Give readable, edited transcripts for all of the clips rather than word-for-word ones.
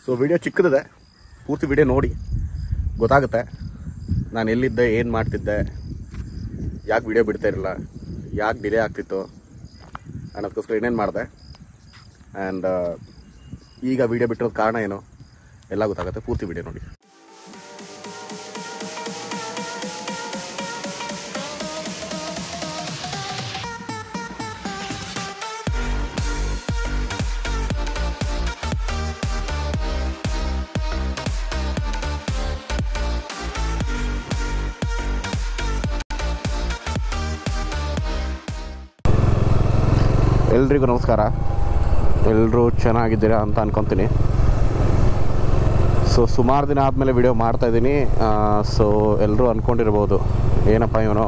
So video ಚಿಕ್ಕದಿದೆ, ಪೂರ್ತಿ video ನೋಡಿ ಗೊತ್ತಾಗುತ್ತೆ ನಾನು ಎಲ್ಲಿದ್ದೆ, ಏನು ಮಾಡ್ತಿದ್ದೆ, ಯಾಕೆ ವಿಡಿಯೋ ಬಿಡ್ತಾ ಇರಲಿಲ್ಲ, ಯಾಕೆ ಡಿಲೇ ಆಗ್ತಿತ್ತು ಅನ್ನೋದಕ್ಕೋಸ್ಕರ ಏನೇನು ಮಾಡಿದೆ ಆ್ಯಂಡ್ ಈಗ ವಿಡಿಯೋ ಬಿಟ್ಟಿರೋದು ಕಾರಣ ಏನು ಎಲ್ಲ ಗೊತ್ತಾಗುತ್ತೆ. ಪೂರ್ತಿ ವಿಡಿಯೋ ನೋಡಿ. ಎಲ್ರಿಗೂ ನಮಸ್ಕಾರ. ಎಲ್ಲರೂ ಚೆನ್ನಾಗಿದ್ದೀರಾ ಅಂತ ಅನ್ಕೊತೀನಿ. ಸೊ ಸುಮಾರು ದಿನ ಆದಮೇಲೆ ವಿಡಿಯೋ ಮಾಡ್ತಾಯಿದ್ದೀನಿ. ಸೊ ಎಲ್ಲರೂ ಅಂದ್ಕೊಂಡಿರ್ಬೋದು, ಏನಪ್ಪ ಇವನು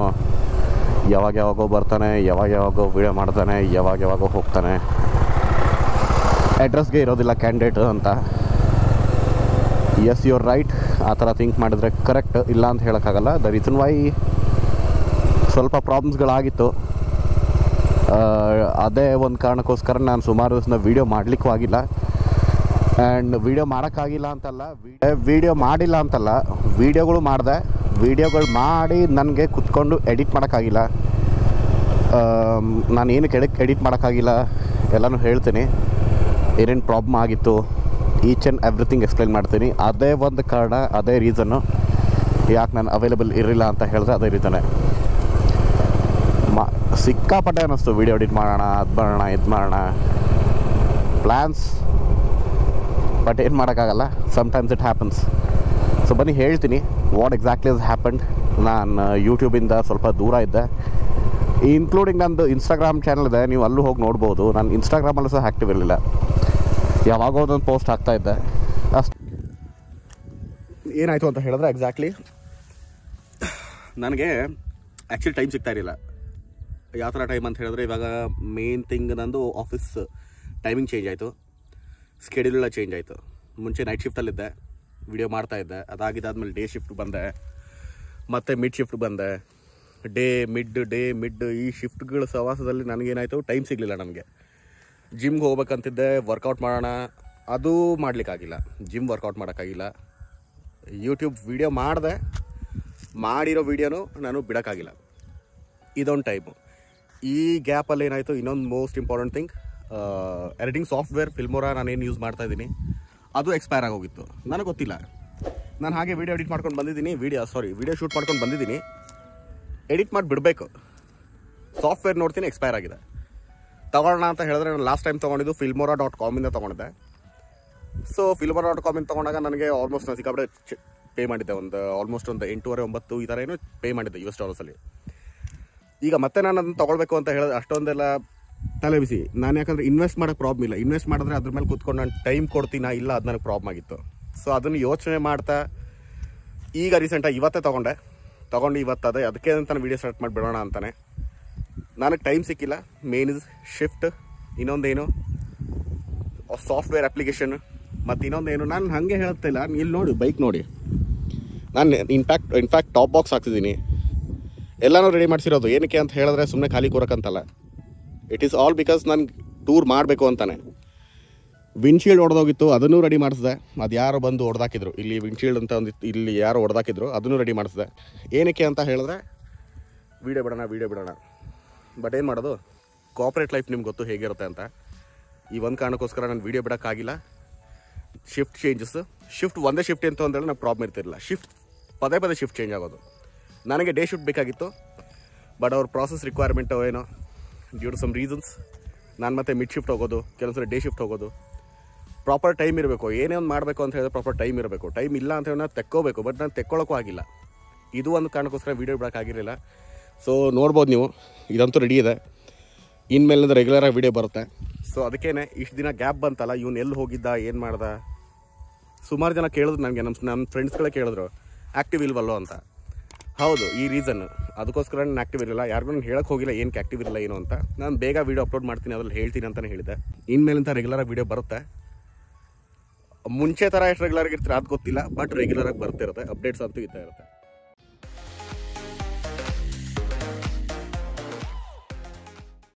ಯಾವಾಗೋ ಬರ್ತಾನೆ, ಯಾವಾಗೋ ವಿಡಿಯೋ ಮಾಡ್ತಾನೆ, ಯಾವಾಗೋ ಹೋಗ್ತಾನೆ, ಅಡ್ರೆಸ್ಗೆ ಇರೋದಿಲ್ಲ ಕ್ಯಾಂಡಿಡೇಟ್ ಅಂತ. ಎಸ್ ಯುವರ್ ರೈಟ್, ಆ ಥರ ಥಿಂಕ್ ಮಾಡಿದ್ರೆ ಕರೆಕ್ಟ್, ಇಲ್ಲ ಅಂತ ಹೇಳೋಕ್ಕಾಗಲ್ಲ. ದ ರೀಸನ್ ವೈ ಸ್ವಲ್ಪ ಪ್ರಾಬ್ಲಮ್ಸ್ಗಳಾಗಿತ್ತು. ಅದೇ ಒಂದು ಕಾರಣಕ್ಕೋಸ್ಕರ ನಾನು ಸುಮಾರು ದಿವಸ ವೀಡಿಯೋ ಮಾಡಲಿಕ್ಕೂ ಆಗಿಲ್ಲ. ಆ್ಯಂಡ್ ವೀಡಿಯೋ ಮಾಡೋಕ್ಕಾಗಿಲ್ಲ ಅಂತಲ್ಲ, ವೀಡಿಯೋ ಮಾಡಿಲ್ಲ ಅಂತಲ್ಲ, ವೀಡಿಯೋಗಳು ಮಾಡಿದೆ. ವೀಡಿಯೋಗಳು ಮಾಡಿ ನನಗೆ ಕುತ್ಕೊಂಡು ಎಡಿಟ್ ಮಾಡೋಕ್ಕಾಗಿಲ್ಲ. ನಾನು ಏನಕ್ಕೆ ಎಡಿಟ್ ಮಾಡೋಕ್ಕಾಗಿಲ್ಲ ಎಲ್ಲನೂ ಹೇಳ್ತೀನಿ. ಏನೇನು ಪ್ರಾಬ್ಲಮ್ ಆಗಿತ್ತು ಈಚ್ ಆ್ಯಂಡ್ ಎವ್ರಿಥಿಂಗ್ ಎಕ್ಸ್ಪ್ಲೈನ್ ಮಾಡ್ತೀನಿ. ಅದೇ ಒಂದು ಕಾರಣ, ಅದೇ ರೀಸನ್ನು ಯಾಕೆ ನಾನು ಅವೈಲೇಬಲ್ ಇರಲಿಲ್ಲ ಅಂತ ಹೇಳಿದ್ರೆ ಅದೇ ರೀಸನ್ನೇ. ಸಿಕ್ಕಾಪಟ್ಟೆ ಅನ್ನಿಸ್ತು ವೀಡಿಯೋ ಎಡಿಟ್ ಮಾಡೋಣ, ಅದು ಮಾಡೋಣ, ಇದು ಮಾಡೋಣ, ಪ್ಲ್ಯಾನ್ಸ್, ಬಟ್ ಏನು ಮಾಡೋಕ್ಕಾಗಲ್ಲ. Sometimes it happens. ಸೊ ಬನ್ನಿ ಹೇಳ್ತೀನಿ ವಾಟ್ ಎಕ್ಸಾಕ್ಟ್ಲಿ ಇಸ್ ಹ್ಯಾಪನ್ಡ್. ನಾನು ಯೂಟ್ಯೂಬಿಂದ ಸ್ವಲ್ಪ ದೂರ ಇದ್ದೆ, ಇನ್ಕ್ಲೂಡಿಂಗ್ ನಂದು ಇನ್ಸ್ಟಾಗ್ರಾಮ್ ಚಾನಲ್ ಇದೆ, ನೀವು ಅಲ್ಲೂ ಹೋಗಿ ನೋಡ್ಬೋದು. ನಾನು ಇನ್ಸ್ಟಾಗ್ರಾಮಲ್ಲೂ ಸಹ ಆ್ಯಕ್ಟಿವ್ ಇರಲಿಲ್ಲ, ಯಾವಾಗೋ ಒಂದೊಂದು ಪೋಸ್ಟ್ ಹಾಕ್ತಾಯಿದ್ದೆ ಅಷ್ಟು. ಏನಾಯಿತು ಅಂತ ಹೇಳಿದ್ರೆ ಎಕ್ಸಾಕ್ಟ್ಲಿ ನನಗೆ ಆ್ಯಕ್ಚುಲಿ ಟೈಮ್ ಸಿಗ್ತಾ ಇರಲಿಲ್ಲ. ಯಾವ ಥರ ಟೈಮ್ ಅಂತ ಹೇಳಿದ್ರೆ, ಇವಾಗ ಮೇನ್ ಥಿಂಗ್ ನಂದು ಆಫೀಸ್ ಟೈಮಿಂಗ್ ಚೇಂಜ್ ಆಯಿತು, ಸ್ಕೆಡ್ಯೂಲ್ ಎಲ್ಲ ಚೇಂಜ್ ಆಯಿತು. ಮುಂಚೆ ನೈಟ್ ಶಿಫ್ಟಲ್ಲಿದ್ದೆ, ವಿಡಿಯೋ ಮಾಡ್ತಾಯಿದ್ದೆ. ಅದಾಗಿದ್ದಾದ್ಮೇಲೆ ಡೇ ಶಿಫ್ಟ್ ಬಂದೆ, ಮತ್ತು ಮಿಡ್ ಶಿಫ್ಟ್ ಬಂದೆ, ಡೇ ಮಿಡ್ ಈ ಶಿಫ್ಟ್ಗಳ ಸವಾಸದಲ್ಲಿ ನನಗೇನಾಯಿತು, ಟೈಮ್ ಸಿಗಲಿಲ್ಲ. ನನಗೆ ಜಿಮ್ಗೆ ಹೋಗ್ಬೇಕಂತಿದ್ದೆ, ವರ್ಕೌಟ್ ಮಾಡೋಣ, ಅದೂ ಮಾಡಲಿಕ್ಕಾಗಿಲ್ಲ. ಜಿಮ್ ವರ್ಕೌಟ್ ಮಾಡೋಕ್ಕಾಗಿಲ್ಲ. ಯೂಟ್ಯೂಬ್ ವಿಡಿಯೋ ಮಾಡಿರೋ ವಿಡಿಯೋನು ನಾನು ಬಿಡೋಕ್ಕಾಗಿಲ್ಲ. ಇದೊಂದು ಟೈಮು. ಈ ಗ್ಯಾಪಲ್ಲಿ ಏನಾಯಿತು, ಇನ್ನೊಂದು most important thing, editing software Filmora ನಾನೇನು ಯೂಸ್ ಮಾಡ್ತಾಯಿದ್ದೀನಿ ಅದು ಎಕ್ಸ್ಪೈರ್ ಆಗೋಗಿತ್ತು. ನನಗೆ ಗೊತ್ತಿಲ್ಲ. ನಾನು ಹಾಗೆ ವೀಡಿಯೋ ಎಡಿಟ್ ಮಾಡ್ಕೊಂಡು ಬಂದಿದ್ದೀನಿ, ವಿಡಿಯೋ ಶೂಟ್ ಮಾಡ್ಕೊಂಡು ಬಂದಿದ್ದೀನಿ. ಎಡಿಟ್ ಮಾಡಿ ಬಿಡಬೇಕು, ಸಾಫ್ಟ್ವೇರ್ ನೋಡ್ತೀನಿ ಎಕ್ಸ್ಪೈರ್ ಆಗಿದೆ. ತೊಗೊಳ್ಳೋಣ ಅಂತ ಹೇಳಿದ್ರೆ ನಾನು ಲಾಸ್ಟ್ ಟೈಮ್ ತೊಗೊಂಡಿದ್ದು filmora.com ತೊಗೊಂಡಿದ್ದೆ. ಸೊ filmora.com ತೊಗೊಂಡಾಗ ನನಗೆ ಆಲ್ಮೋಸ್ಟ್ ನಾನು ಸಿಕ್ಕಾಪಟ್ಟೆ ಪೇ ಮಾಡಿದ್ದೆ. ಆಲ್ಮೋಸ್ಟ್ ಒಂದು 8-9 ಈ ಥರ ಏನೋ ಪೇ ಮಾಡಿದ್ದೆ $US. ಈಗ ಮತ್ತೆ ನಾನು ಅದನ್ನು ತೊಗೊಳ್ಬೇಕು ಅಂತ ಹೇಳಿದ್ರೆ ಅಷ್ಟೊಂದೆಲ್ಲ ತಲೆ ಬಿಸಿ. ನಾನು ಯಾಕಂದರೆ ಇನ್ವೆಸ್ಟ್ ಮಾಡೋಕ್ಕೆ ಪ್ರಾಬ್ಲಮ್ ಇಲ್ಲ. ಇನ್ವೆಸ್ಟ್ ಮಾಡಿದ್ರೆ ಅದ್ರ ಮೇಲೆ ಕೂತ್ಕೊಂಡು ನಾನು ಟೈಮ್ ಕೊಡ್ತೀನ ಇಲ್ಲ, ಅದು ನನಗೆ ಪ್ರಾಬ್ಲಮ್ ಆಗಿತ್ತು. ಸೊ ಅದನ್ನು ಯೋಚನೆ ಮಾಡ್ತಾ ಈಗ ರೀಸೆಂಟಾಗಿ ಇವತ್ತೇ ತೊಗೊಂಡು ಇವತ್ತು ಅದಕ್ಕೆ ಅಂತ ನಾನು ವೀಡಿಯೋ ಸ್ಟಾರ್ಟ್ ಮಾಡಿ ಬಿಡೋಣ ಅಂತಾನೆ. ನನಗೆ ಟೈಮ್ ಸಿಕ್ಕಿಲ್ಲ. ಮೇನ್ ಇಸ್ ಶಿಫ್ಟ್, ಇನ್ನೊಂದೇನು ಸಾಫ್ಟ್ವೇರ್ ಅಪ್ಲಿಕೇಶನ್, ಮತ್ತು ಇನ್ನೊಂದೇನು ನಾನು ಹಾಗೆ ಹೇಳ್ತಾ ಇಲ್ಲ. ಇಲ್ಲಿ ನೋಡಿ, ಬೈಕ್ ನೋಡಿ, ನಾನು ಇನ್ಫ್ಯಾಕ್ಟ್ ಟಾಪ್ ಬಾಕ್ಸ್ ಹಾಕ್ತಿದ್ದೀನಿ, ಎಲ್ಲನೂ ರೆಡಿ ಮಾಡಿಸಿರೋದು. ಏನಕ್ಕೆ ಅಂತ ಹೇಳಿದ್ರೆ ಸುಮ್ಮನೆ ಖಾಲಿ ಕೂರಕ್ಕಂತಲ್ಲ. ಇಟ್ ಈಸ್ ಆಲ್ ಬಿಕಾಸ್ ನಾನು ಟೂರ್ ಮಾಡಬೇಕು ಅಂತಾನೆ. ವಿಂಡ್ಶೀಲ್ಡ್ ಹೊಡೆದೋಗಿತ್ತು, ಅದನ್ನು ರೆಡಿ ಮಾಡಿಸಿದೆ. ಅದು ಯಾರೋ ಬಂದು ಹೊಡೆದಾಕಿದ್ರು, ಇಲ್ಲಿ ವಿಂಡ್ಶೀಲ್ಡ್ ಅಂತ ಒಂದಿತ್ತು, ಇಲ್ಲಿ ಯಾರೋ ಹೊಡೆದಾಕಿದ್ರು, ಅದನ್ನು ರೆಡಿ ಮಾಡಿಸಿದೆ. ಏನಕ್ಕೆ ಅಂತ ಹೇಳಿದ್ರೆ ವೀಡಿಯೋ ಬಿಡೋಣ. ಬಟ್ ಏನು ಮಾಡೋದು, ಕಾರ್ಪೊರೇಟ್ ಲೈಫ್ ನಿಮ್ಗೆ ಗೊತ್ತು ಹೇಗಿರುತ್ತೆ ಅಂತ. ಈ ಒಂದು ಕಾರಣಕ್ಕೋಸ್ಕರ ನಾನು ವೀಡಿಯೋ ಬಿಡೋಕ್ಕಾಗಿಲ್ಲ. ಶಿಫ್ಟ್ ಚೇಂಜಸ್, ಒಂದೇ ಶಿಫ್ಟ್ ಅಂತ ಅಂದೇಳಿ నాకు ಪ್ರಾಬ್ಲಮ್ ಇರ್ತಿರಲಿಲ್ಲ. ಪದೇ ಶಿಫ್ಟ್ ಚೇಂಜ್ ಆಗೋದು. ನನಗೆ ಡೇ ಶಿಫ್ಟ್ ಬೇಕಾಗಿತ್ತು, ಬಟ್ ಅವ್ರ ಪ್ರಾಸೆಸ್ ರಿಕ್ವೈರ್ಮೆಂಟು ಏನೋ ಡ್ಯೂ ಟು ಸಮ್ ರೀಸನ್ಸ್ ನಾನು ಮತ್ತೆ ಮಿಡ್ ಶಿಫ್ಟ್ ಹೋಗೋದು, ಕೆಲವೊಂದ್ಸರಿ ಡೇ ಶಿಫ್ಟ್ ಹೋಗೋದು. ಪ್ರಾಪರ್ ಟೈಮ್ ಇರಬೇಕು. ಏನೇ ಒಂದು ಮಾಡಬೇಕು ಅಂತ ಹೇಳಿದ್ರೆ ಪ್ರಾಪರ್ ಟೈಮ್ ಇರಬೇಕು. ಟೈಮ್ ಇಲ್ಲ ಅಂತ ಹೇಳಿ ನಾನು ತೆಕ್ಕೋಬೇಕು, ಬಟ್ ನಾನು ತೆಕ್ಕೊಳ್ಳೋಕ್ಕೂ ಆಗಿಲ್ಲ. ಇದು ಒಂದು ಕಾರಣಕ್ಕೋಸ್ಕರ ವೀಡಿಯೋ ಬಿಡೋಕ್ಕಾಗಿರಲಿಲ್ಲ. ಸೊ ನೋಡ್ಬೋದು ನೀವು, ಇದಂತೂ ರೆಡಿ ಇದೆ. ಇನ್ಮೇಲಿಂದ ರೆಗ್ಯುಲರಾಗಿ ವೀಡಿಯೋ ಬರುತ್ತೆ. ಸೊ ಅದಕ್ಕೇ ಇಷ್ಟು ದಿನ ಗ್ಯಾಪ್ ಬಂತಲ್ಲ, ಇವನು ಎಲ್ಲಿ ಹೋಗಿದ್ದ, ಏನು ಮಾಡ್ದ, ಸುಮಾರು ಜನ ಕೇಳಿದ್ರು ನನಗೆ, ನಮ್ಮ ಫ್ರೆಂಡ್ಸ್ಗಳೇ ಕೇಳಿದ್ರು ಆ್ಯಕ್ಟಿವ್ ಇಲ್ವಲ್ಲೋ ಅಂತ. ಹೌದು, ಈ ರೀಸನ್ ಅದಕ್ಕೋಸ್ಕರ ನಾನು ಆ್ಯಕ್ಟಿವ್ ಇರಲಿಲ್ಲ. ಯಾರಿಗೂ ನಾನು ಹೇಳಕ್ಕೆ ಹೋಗಿಲ್ಲ ಏನಕ್ಕೆ ಆ್ಯಕ್ಟಿವ್ ಇರಲಿಲ್ಲ ಏನು ಅಂತ. ನಾನು ಬೇಗ ವೀಡಿಯೋ ಅಪ್ಲೋಡ್ ಮಾಡ್ತೀನಿ, ಅದ್ರಲ್ಲಿ ಹೇಳ್ತೀನಿ ಅಂತಲೇ ಹೇಳಿದೆ. ಇನ್ಮೇಲಿಂದ ರೆಗ್ಯುಲರಾಗಿ ವೀಡಿಯೋ ಬರುತ್ತೆ. ಮುಂಚೆ ಥರ ಎಷ್ಟು ರೆಗ್ಯುಲರಾಗಿ ಇರ್ತೀರ ಅದು ಗೊತ್ತಿಲ್ಲ, ಬಟ್ ರೆಗ್ಯುಲರಾಗಿ ಬರ್ತಿರುತ್ತೆ. ಅಪ್ಡೇಟ್ಸ್ ಅಂತೂ ಇದ್ದೇ ಇರುತ್ತೆ.